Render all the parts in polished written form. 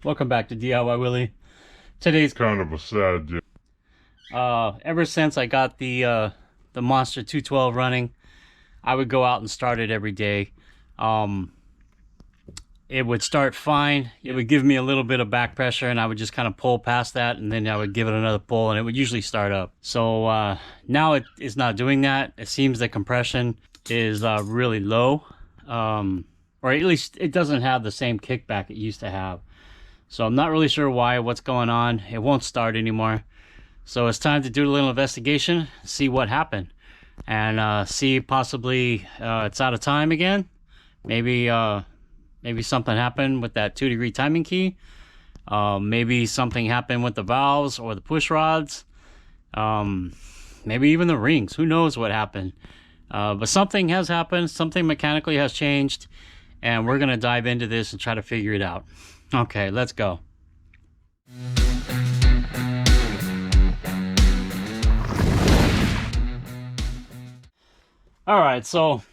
Welcome back to DIY Willy. Today's Kind of a sad day. ever since I got the Monster 212 running, I would go out and start it every day. It would start fine. It would give me a little bit of back pressure, and I would just kind of pull past that, and then I would give it another pull, and it would usually start up. So now it is not doing that. It seems the compression is really low, or at least it doesn't have the same kickback it used to have. So I'm not really sure what's going on. It won't start anymore. So it's time to do a little investigation, see what happened, and see possibly it's out of time again. Maybe something happened with that 2-degree timing key. Maybe something happened with the valves or the push rods. Maybe even the rings. Who knows what happened? But something has happened. Something mechanically has changed, and we're gonna dive into this and try to figure it out. Okay, let's go. All right, so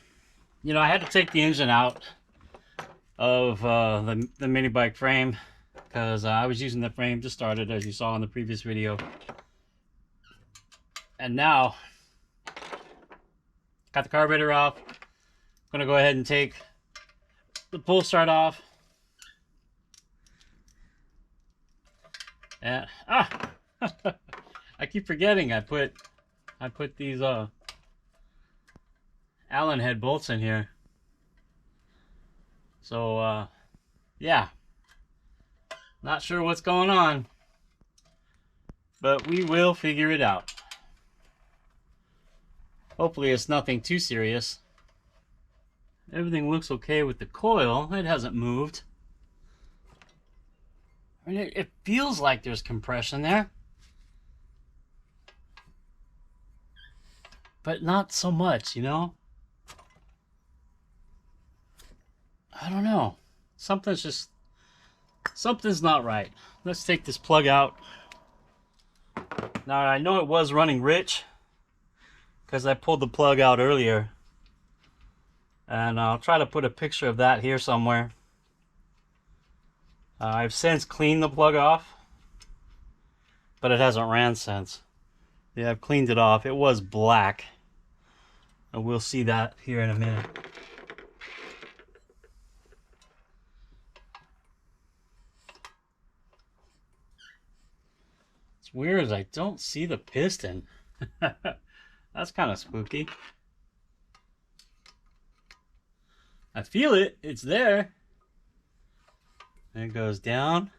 I had to take the engine out of the mini bike frame because I was using the frame to start it, as you saw in the previous video. And now got the carburetor off. I'm gonna go ahead and take the pull start off. And I keep forgetting I put these Allen head bolts in here. So yeah, not sure what's going on, but we will figure it out. Hopefully it's nothing too serious. Everything looks okay with the coil. It hasn't moved. I mean, it feels like there's compression there, but not so much, I don't know. Something's not right. Let's take this plug out. Now, I know it was running rich because I pulled the plug out earlier, and I'll try to put a picture of that here somewhere. I've since cleaned the plug off, but it hasn't ran since. Yeah, I've cleaned it off. It was black, and we'll see that here in a minute. It's weird as I don't see the piston. That's kind of spooky. I feel it. It's there. It goes down.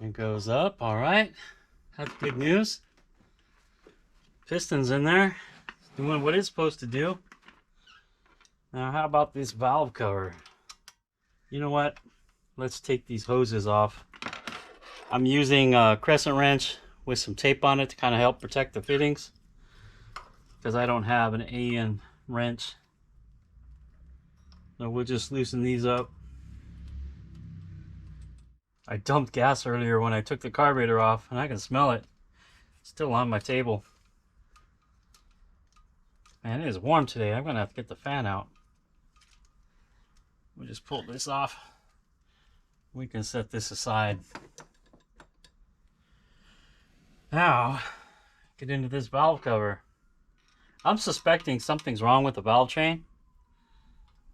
It goes up. All right. That's good news. Piston's in there. It's doing what it's supposed to do. Now, how about this valve cover? You know what? Let's take these hoses off. I'm using a crescent wrench with some tape on it to kind of help protect the fittings, because I don't have an AN wrench. So we'll just loosen these up. I dumped gas earlier when I took the carburetor off, and I can smell it. It's still on my table. Man, it is warm today. I'm gonna have to get the fan out. We'll just pull this off. We can set this aside. Now, get into this valve cover. I'm suspecting something's wrong with the valve train.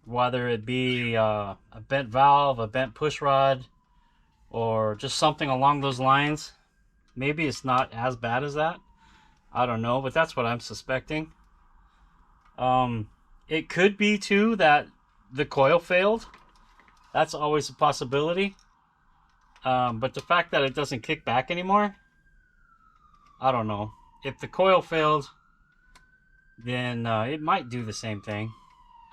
Whether it be a bent valve, a bent push rod, or just something along those lines. Maybe it's not as bad as that. I don't know, but that's what I'm suspecting. It could be too that the coil failed. That's always a possibility. But the fact that it doesn't kick back anymore, I don't know. If the coil failed, then it might do the same thing.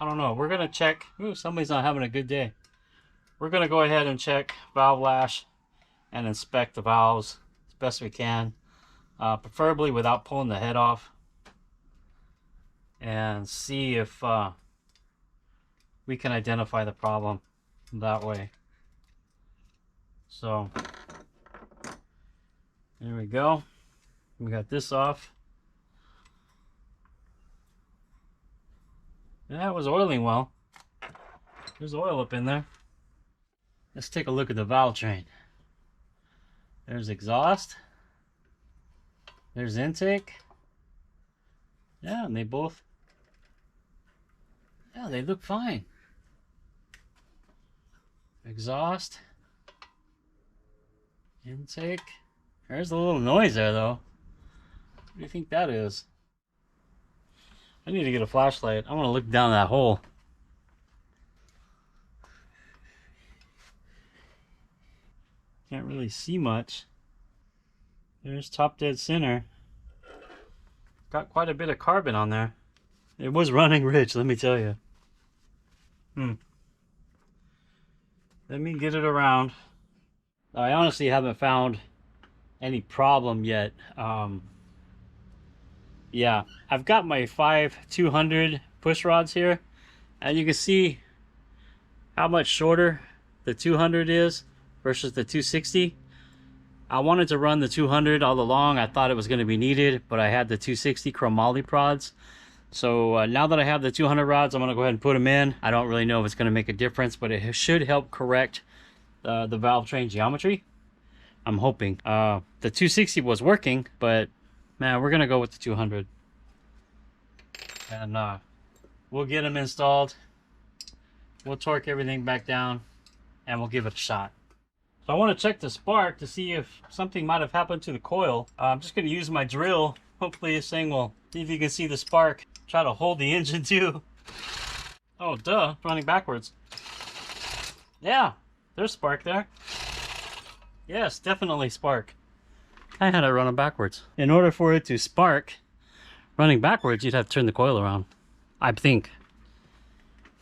I don't know. We're gonna check. Ooh, somebody's not having a good day. We're going to go ahead and check valve lash and inspect the valves as best we can, preferably without pulling the head off, and see if we can identify the problem that way. So there we go. We got this off. Yeah, it was oiling well. There's oil up in there. Let's take a look at the valve train. There's exhaust. There's intake. Yeah, and they both, yeah, they look fine. Exhaust. Intake. There's a little noise there though. What do you think that is? I need to get a flashlight. I want to look down that hole. Can't really see much. There's top dead center. Got quite a bit of carbon on there. It was running rich, let me tell you. Let me get it around. I honestly haven't found any problem yet. Yeah, I've got my 200 push rods here, and you can see how much shorter the 200 is versus the 260. I wanted to run the 200 all along. I thought it was going to be needed, but I had the 260 chromoly prods. So now that I have the 200 rods, I'm going to go ahead and put them in. I don't really know if it's going to make a difference, but it should help correct the valve train geometry. I'm hoping. The 260 was working, but man, we're going to go with the 200. And we'll get them installed. We'll torque everything back down, and we'll give it a shot. So I want to check the spark to see if something might have happened to the coil. I'm just going to use my drill. Hopefully this thing will, see if you can see the spark. Try to hold the engine too. Oh, duh, it's running backwards. Yeah, there's spark there. Yes, definitely spark. I had it running backwards. In order for it to spark running backwards, you'd have to turn the coil around, I think.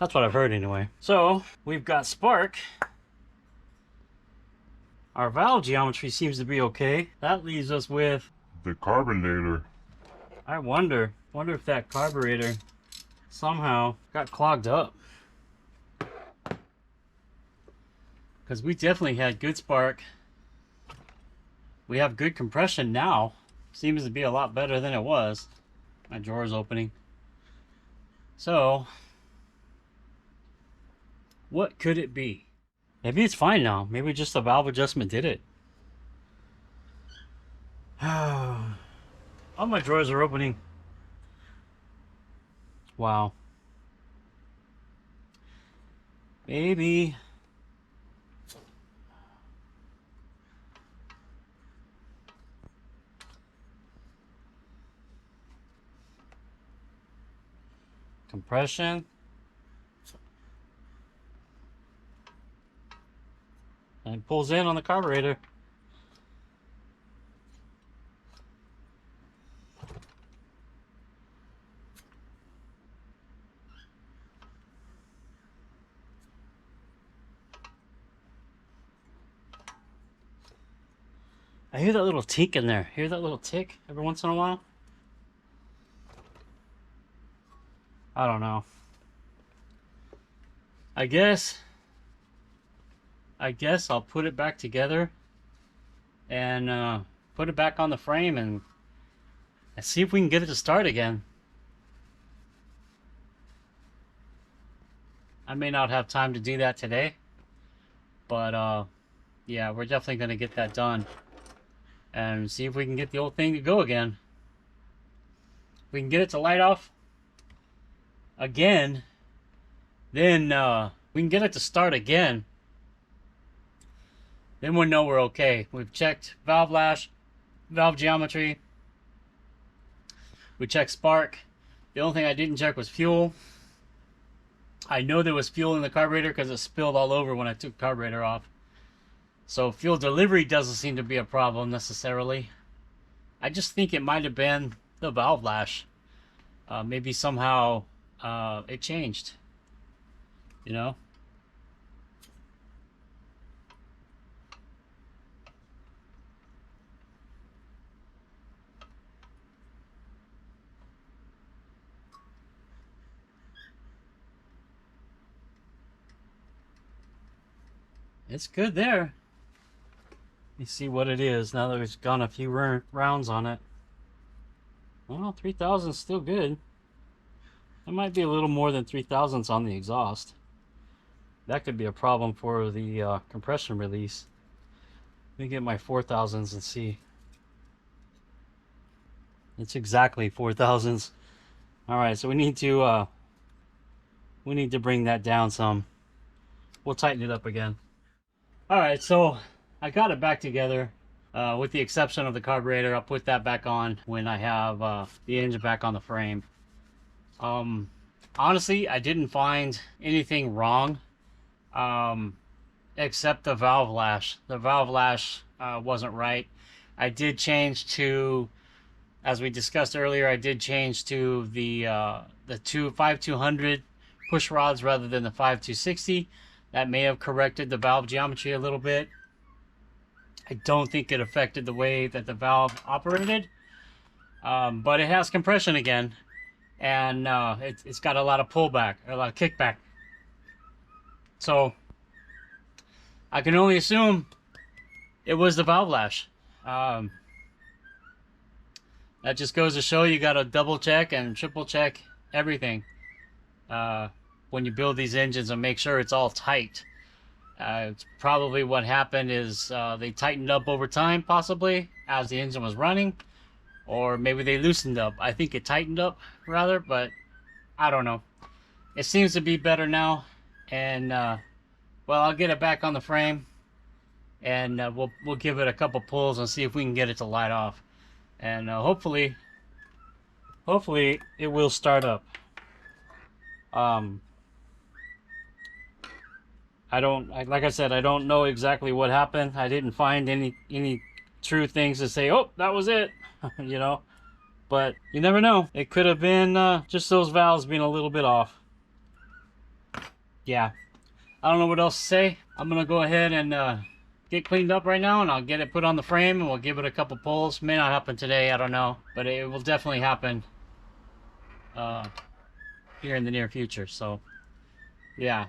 That's what I've heard anyway. So we've got spark. Our valve geometry seems to be okay. That leaves us with the carburetor. I wonder if that carburetor somehow got clogged up. Because we definitely had good spark. We have good compression now. Seems to be a lot better than it was. My drawer's opening. So, what could it be? Maybe it's fine now. Maybe just the valve adjustment did it. All my drawers are opening. Wow. Maybe. Compression. And it pulls in on the carburetor. I hear that little tick in there. Hear that little tick every once in a while? I don't know. I guess I'll put it back together and put it back on the frame and see if we can get it to start again. I may not have time to do that today, but yeah, we're definitely going to get that done and see if we can get the old thing to go again. If we can get it to light off again, then we can get it to start again. Then we'll know we're okay. We've checked valve lash, valve geometry. We checked spark. The only thing I didn't check was fuel. I know there was fuel in the carburetor because it spilled all over when I took the carburetor off. So fuel delivery doesn't seem to be a problem necessarily. I just think it might have been the valve lash. Maybe somehow it changed. You know? It's good there. Let me see what it is now that we've gone a few rounds on it. Well, 3,000 is still good. It might be a little more than 3,000s on the exhaust. That could be a problem for the compression release. Let me get my 4000s and see. It's exactly 4000s. All right, so we need to bring that down some. We'll tighten it up again. All right, so I got it back together. With the exception of the carburetor, I'll put that back on when I have the engine back on the frame. Honestly, I didn't find anything wrong, except the valve lash. The valve lash wasn't right. I did change to, as we discussed earlier, I did change to the 5200 push rods rather than the 5260. That may have corrected the valve geometry a little bit. I don't think it affected the way that the valve operated, but it has compression again, and it's got a lot of pullback, or a lot of kickback. So I can only assume it was the valve lash. That just goes to show you got to double check and triple check everything when you build these engines and make sure it's all tight. It's probably what happened is they tightened up over time, possibly as the engine was running, or maybe they loosened up. I think it tightened up rather, but I don't know. It seems to be better now, and well, I'll get it back on the frame, and we'll give it a couple pulls and see if we can get it to light off, and hopefully it will start up. Like I said, I don't know exactly what happened. I didn't find any true things to say, oh, that was it, you know. But you never know. It could have been just those valves being a little bit off. Yeah. I don't know what else to say. I'm going to go ahead and get cleaned up right now, and I'll get it put on the frame, and we'll give it a couple pulls. May not happen today, I don't know. But it will definitely happen here in the near future. So, yeah.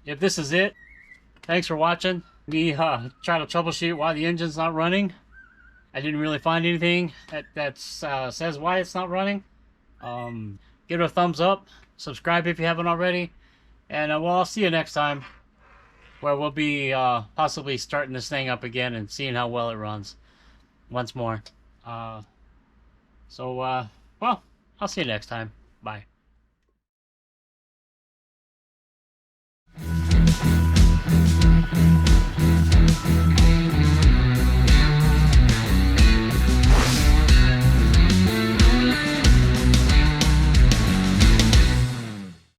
If this is it, thanks for watching me try to troubleshoot why the engine's not running. I didn't really find anything that says why it's not running. Give it a thumbs up, subscribe if you haven't already, and well, I'll see you next time, where we'll be possibly starting this thing up again and seeing how well it runs once more. Well, I'll see you next time. Bye.